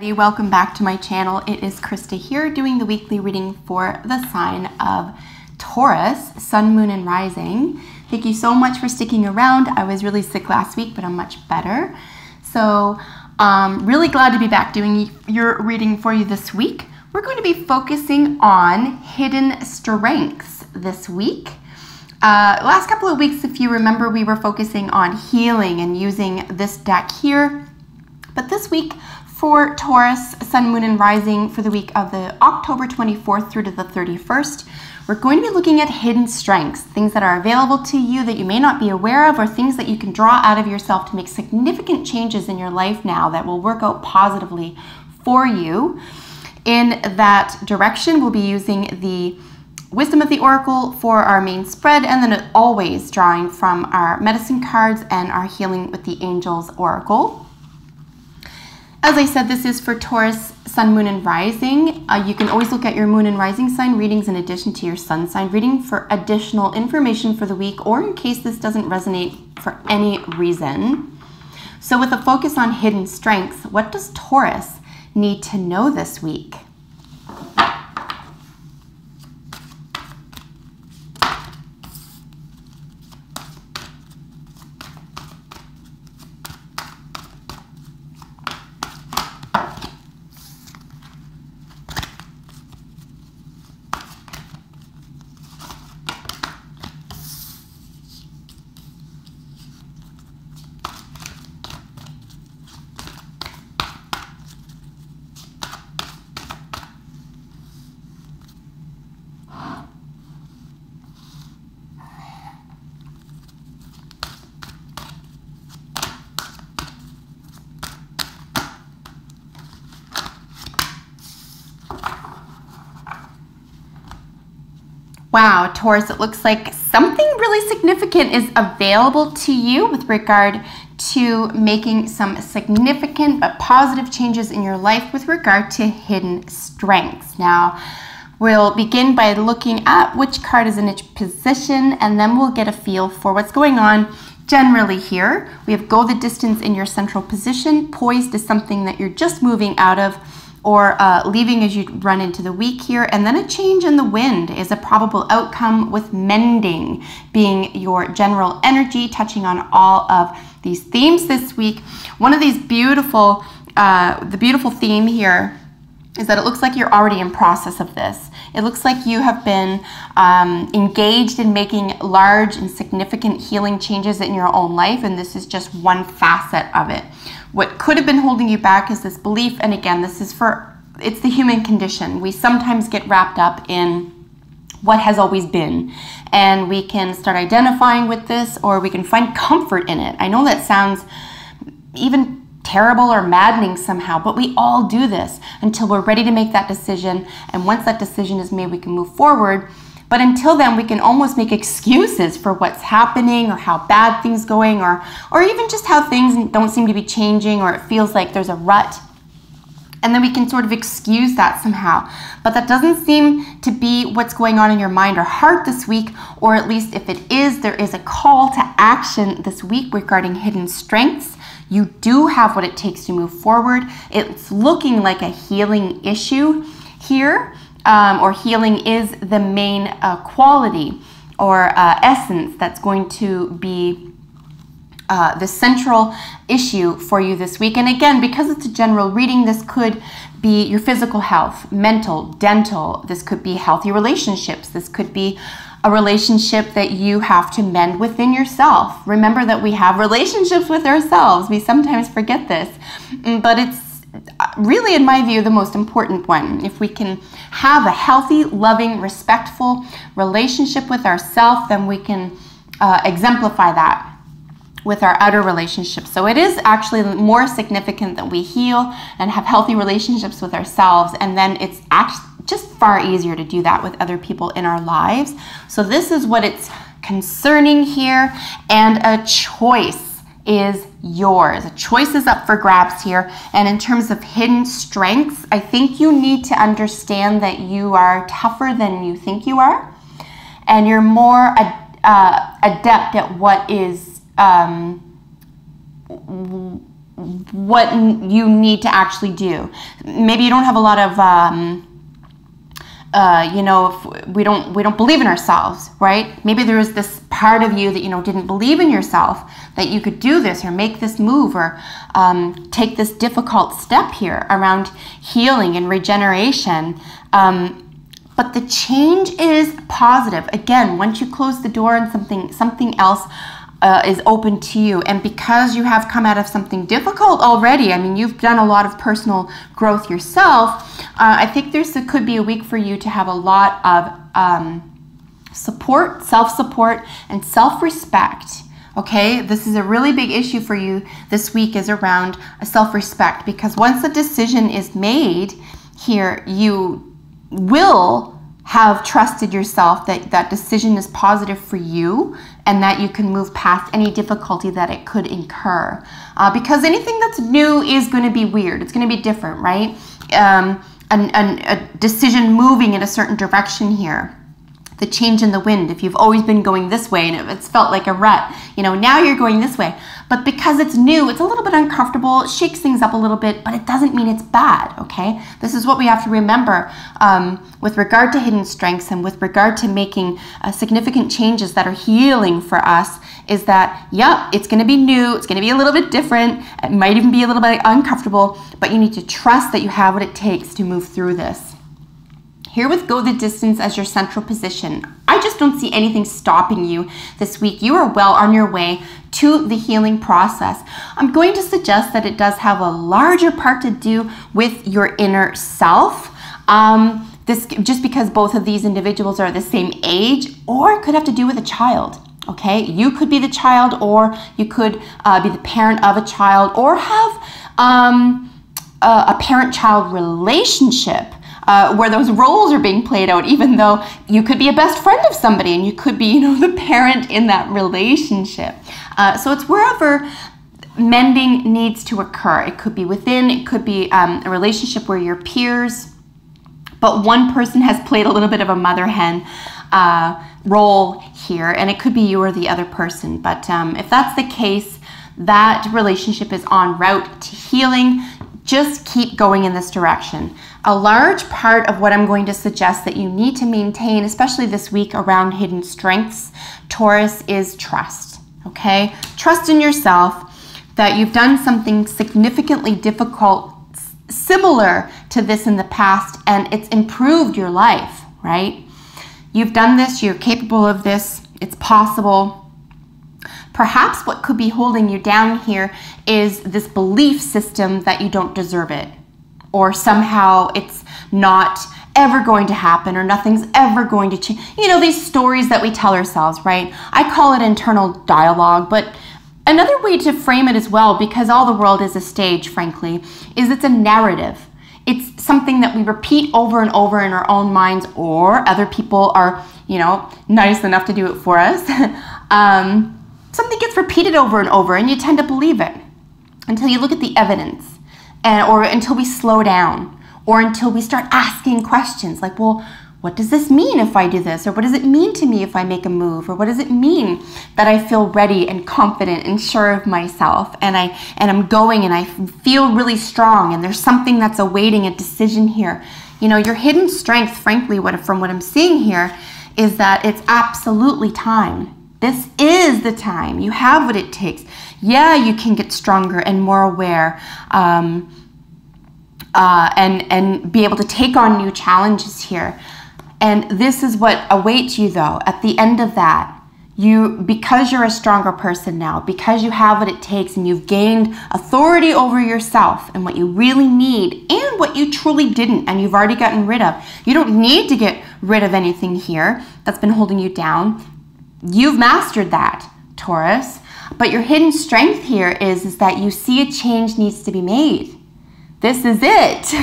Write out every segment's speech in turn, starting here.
Welcome back to my channel. It is Krista here doing the weekly reading for the sign of Taurus, Sun, Moon, and Rising. Thank you so much for sticking around. I was really sick last week, but I'm much better. So really glad to be back doing your reading for you this week. We're going to be focusing on hidden strengths this week. Last couple of weeks, if you remember, we were focusing on healing and using this deck here. But this week, for Taurus, Sun, Moon, and Rising for the week of the October 24th through to the 31st, we're going to be looking at hidden strengths, things that are available to you that you may not be aware of, or things that you can draw out of yourself to make significant changes in your life now that will work out positively for you. In that direction, we'll be using the Wisdom of the Oracle for our main spread, and then always drawing from our medicine cards and our Healing with the Angels Oracle. As I said, this is for Taurus, Sun, Moon, and Rising. You can always look at your Moon and Rising sign readings in addition to your Sun sign reading for additional information for the week, or in case this doesn't resonate for any reason. So with a focus on hidden strengths, what does Taurus need to know this week? Wow, Taurus, it looks like something really significant is available to you with regard to making some significant but positive changes in your life with regard to hidden strengths. Now, we'll begin by looking at which card is in each position, and then we'll get a feel for what's going on generally here. We have go the distance in your central position. Poised is something that you're just moving out of, or leaving as you run into the week here. And then a change in the wind is a probable outcome, with mending being your general energy, touching on all of these themes this week. One of these beautiful, the beautiful theme here is that it looks like you're already in process of this. It looks like you have been engaged in making large and significant healing changes in your own life, and this is just one facet of it. What could have been holding you back is this belief, and again, this is it's the human condition. We sometimes get wrapped up in what has always been, and we can start identifying with this, or we can find comfort in it. I know that sounds even terrible or maddening somehow, but we all do this until we're ready to make that decision, and once that decision is made, we can move forward. But until then, we can almost make excuses for what's happening, or how bad things going, or even just how things don't seem to be changing, or it feels like there's a rut. And then we can sort of excuse that somehow. But that doesn't seem to be what's going on in your mind or heart this week, or at least if it is, there is a call to action this week regarding hidden strengths. You do have what it takes to move forward. It's looking like a healing issue here. Or healing is the main quality or essence that's going to be the central issue for you this week. And again, because it's a general reading, this could be your physical health, mental, dental. This could be healthy relationships. This could be a relationship that you have to mend within yourself. Remember that we have relationships with ourselves. We sometimes forget this, but it's really, in my view, the most important one. If we can have a healthy, loving, respectful relationship with ourselves, then we can exemplify that with our outer relationships. So it is actually more significant that we heal and have healthy relationships with ourselves, and then it's actually just far easier to do that with other people in our lives. So this is what it's concerning here, and a choice is yours. A choice is up for grabs here. And in terms of hidden strengths, I think you need to understand that you are tougher than you think you are, and you're more adept at what is what you need to actually do. Maybe you don't have a lot of, you know, if we don't believe in ourselves, right? Maybe there was this part of you that, you know, didn't believe in yourself, that you could do this or make this move or take this difficult step here around healing and regeneration. But the change is positive. Again, once you close the door and something else is open to you, and because you have come out of something difficult already, I mean, you've done a lot of personal growth yourself, I think there could be a week for you to have a lot of support, self-support, and self-respect. Okay, this is a really big issue for you this week, is around self-respect, because once a decision is made here, you will have trusted yourself that that decision is positive for you and that you can move past any difficulty that it could incur. Because anything that's new is going to be weird. It's going to be different, right? A decision moving in a certain direction here. The change in the wind, if you've always been going this way and it's felt like a rut, you know, now you're going this way. But because it's new, it's a little bit uncomfortable, it shakes things up a little bit, but it doesn't mean it's bad, okay? This is what we have to remember with regard to hidden strengths and with regard to making significant changes that are healing for us, is that, yeah, it's gonna be new, it's gonna be a little bit different, it might even be a little bit uncomfortable, but you need to trust that you have what it takes to move through this. Here with go the distance as your central position, I just don't see anything stopping you this week. You are well on your way to the healing process. I'm going to suggest that it does have a larger part to do with your inner self. This just because both of these individuals are the same age, or it could have to do with a child. Okay, you could be the child, or you could be the parent of a child, or have a parent-child relationship. Where those roles are being played out, even though you could be a best friend of somebody and you could be, you know, the parent in that relationship. So it's wherever mending needs to occur. It could be within, it could be a relationship where you're peers, but one person has played a little bit of a mother-hen role here, and it could be you or the other person. But if that's the case, that relationship is en route to healing. Just keep going in this direction. A large part of what I'm going to suggest that you need to maintain, especially this week around hidden strengths, Taurus, is trust, okay? Trust in yourself that you've done something significantly difficult, similar to this in the past, and it's improved your life, right? You've done this, you're capable of this, it's possible. Perhaps what could be holding you down here is this belief system that you don't deserve it, or somehow it's not ever going to happen, or nothing's ever going to change. You know, these stories that we tell ourselves, right? I call it internal dialogue, but another way to frame it as well, because all the world is a stage, frankly, is it's a narrative. It's something that we repeat over and over in our own minds, or other people are, you know, nice enough to do it for us. Something gets repeated over and over, and you tend to believe it until you look at the evidence. Or until we slow down, or until we start asking questions like, well, what does this mean if I do this? Or what does it mean to me if I make a move? Or what does it mean that I feel ready and confident and sure of myself, and I'm going and I feel really strong, and there's something that's awaiting a decision here? You know, your hidden strength, frankly, from what I'm seeing here, is that it's absolutely time. This is the time. You have what it takes. Yeah, you can get stronger and more aware, and be able to take on new challenges here. And this is what awaits you, though. At the end of that, because you're a stronger person now, because you have what it takes, and you've gained authority over yourself and what you really need and what you truly didn't, and you've already gotten rid of. You don't need to get rid of anything here that's been holding you down. You've mastered that, Taurus. But your hidden strength here is that you see a change needs to be made. This is it.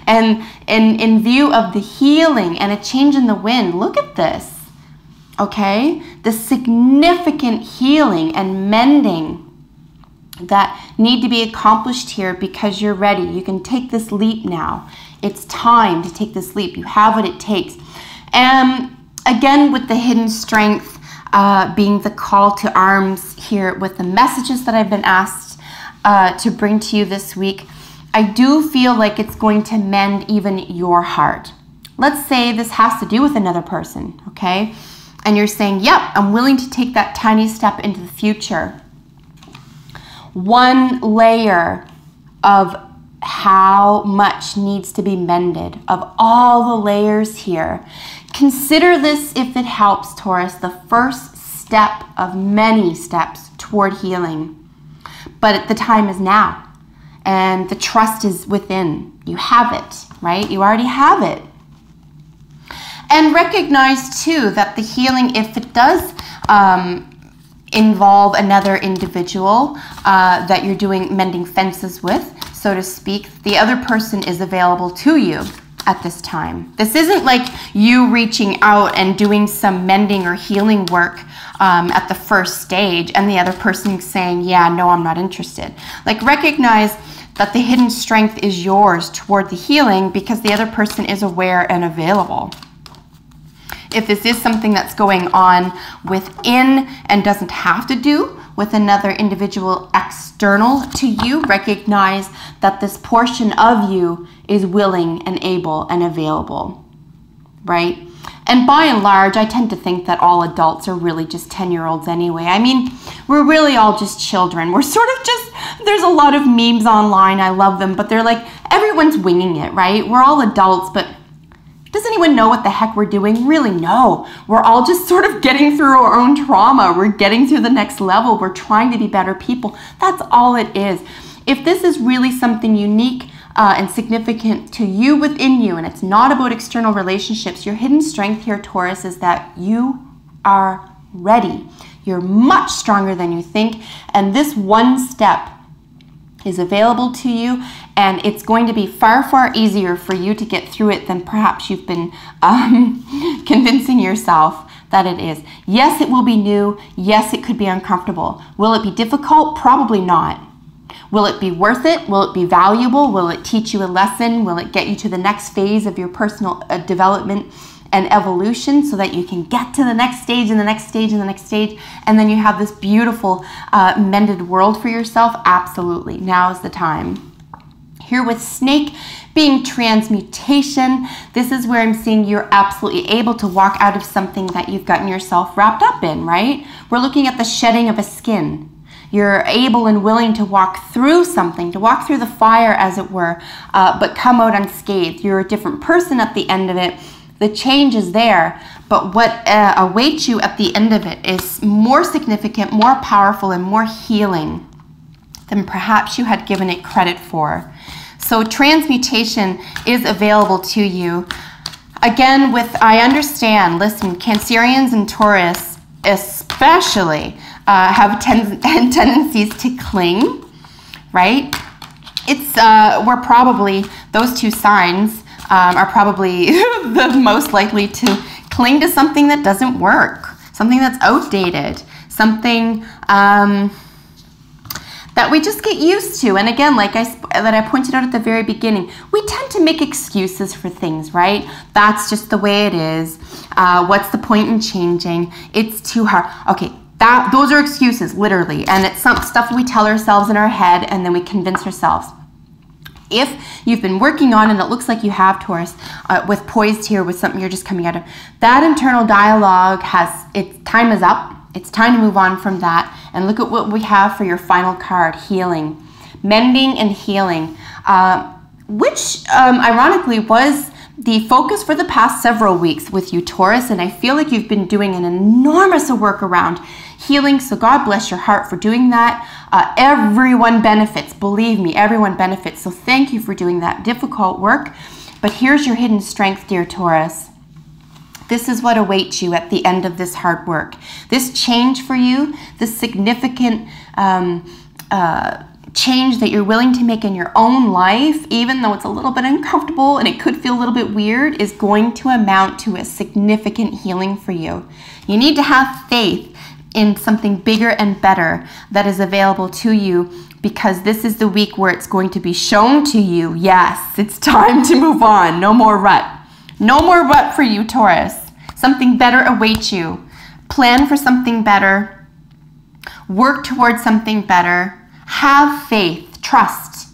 And in view of the healing and a change in the wind, look at this, okay? The significant healing and mending that need to be accomplished here because you're ready. You can take this leap now. It's time to take this leap. You have what it takes. And again, with the hidden strength, being the call to arms here with the messages that I've been asked to bring to you this week, I do feel like it's going to mend even your heart. Let's say this has to do with another person, okay? And you're saying, yep, I'm willing to take that tiny step into the future. One layer of how much needs to be mended, of all the layers here. Consider this, if it helps, Taurus, the first step of many steps toward healing. But the time is now, and the trust is within. You have it, right? You already have it. And recognize too that the healing, if it does involve another individual that you're doing mending fences with, so to speak, the other person is available to you at this time. This isn't like you reaching out and doing some mending or healing work at the first stage and the other person saying, yeah, no, I'm not interested. Like, recognize that the hidden strength is yours toward the healing because the other person is aware and available. If this is something that's going on within and doesn't have to do with another individual external to you, recognize that this portion of you is willing and able and available, right? And by and large, I tend to think that all adults are really just 10-year-olds anyway. I mean, we're really all just children. We're sort of just, there's a lot of memes online, I love them, but they're like, everyone's winging it, right? We're all adults, but does anyone know what the heck we're doing? Really, no. We're all just sort of getting through our own trauma. We're getting to the next level. We're trying to be better people. That's all it is. If this is really something unique and significant to you within you, and it's not about external relationships, your hidden strength here, Taurus, is that you are ready. You're much stronger than you think, and this one step is available to you, and it's going to be far, far easier for you to get through it than perhaps you've been convincing yourself that it is. Yes, it will be new. Yes, it could be uncomfortable. Will it be difficult? Probably not. Will it be worth it? Will it be valuable? Will it teach you a lesson? Will it get you to the next phase of your personal development and evolution so that you can get to the next stage and the next stage and the next stage, and then you have this beautiful mended world for yourself? Absolutely. Now is the time. Here with snake being transmutation, this is where I'm seeing you're absolutely able to walk out of something that you've gotten yourself wrapped up in, right? We're looking at the shedding of a skin. You're able and willing to walk through something, to walk through the fire, as it were, but come out unscathed. You're a different person at the end of it. The change is there, but what awaits you at the end of it is more significant, more powerful, and more healing than perhaps you had given it credit for. So transmutation is available to you. Again, I understand, listen, Cancerians and Taurus especially have tendencies to cling, right? We're probably, those two signs are probably the most likely to cling to something that doesn't work, something that's outdated, something that we just get used to. And again, like I pointed out at the very beginning, we tend to make excuses for things, right? That's just the way it is. What's the point in changing? It's too hard. Okay, those are excuses, literally. And it's some stuff we tell ourselves in our head, and then we convince ourselves. If you've been working on, and it looks like you have, Taurus, with poised here, with something you're just coming out of, that internal dialogue its time is up. It's time to move on from that. And look at what we have for your final card, healing. Mending and healing, which ironically was the focus for the past several weeks with you, Taurus. And I feel like you've been doing an enormous work around healing. So God bless your heart for doing that. Everyone benefits. Believe me, everyone benefits. So thank you for doing that difficult work. But here's your hidden strength, dear Taurus. This is what awaits you at the end of this hard work. This change for you, this significant change that you're willing to make in your own life, even though it's a little bit uncomfortable and it could feel a little bit weird, is going to amount to a significant healing for you. You need to have faith in something bigger and better that is available to you, because this is the week where it's going to be shown to you, yes, it's time to move on. No more rut. No more rut for you, Taurus. Something better awaits you. Plan for something better. Work towards something better. Have faith, trust,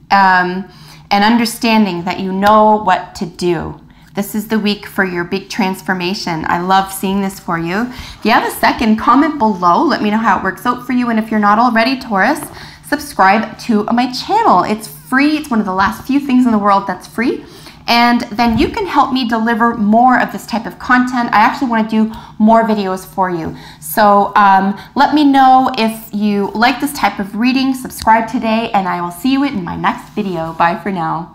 and understanding that you know what to do. This is the week for your big transformation. I love seeing this for you. If you have a second, comment below. Let me know how it works out for you. And if you're not already, Taurus, subscribe to my channel. It's free. It's one of the last few things in the world that's free. And then you can help me deliver more of this type of content. I actually want to do more videos for you. So let me know if you like this type of reading. Subscribe today, and I will see you in my next video. Bye for now.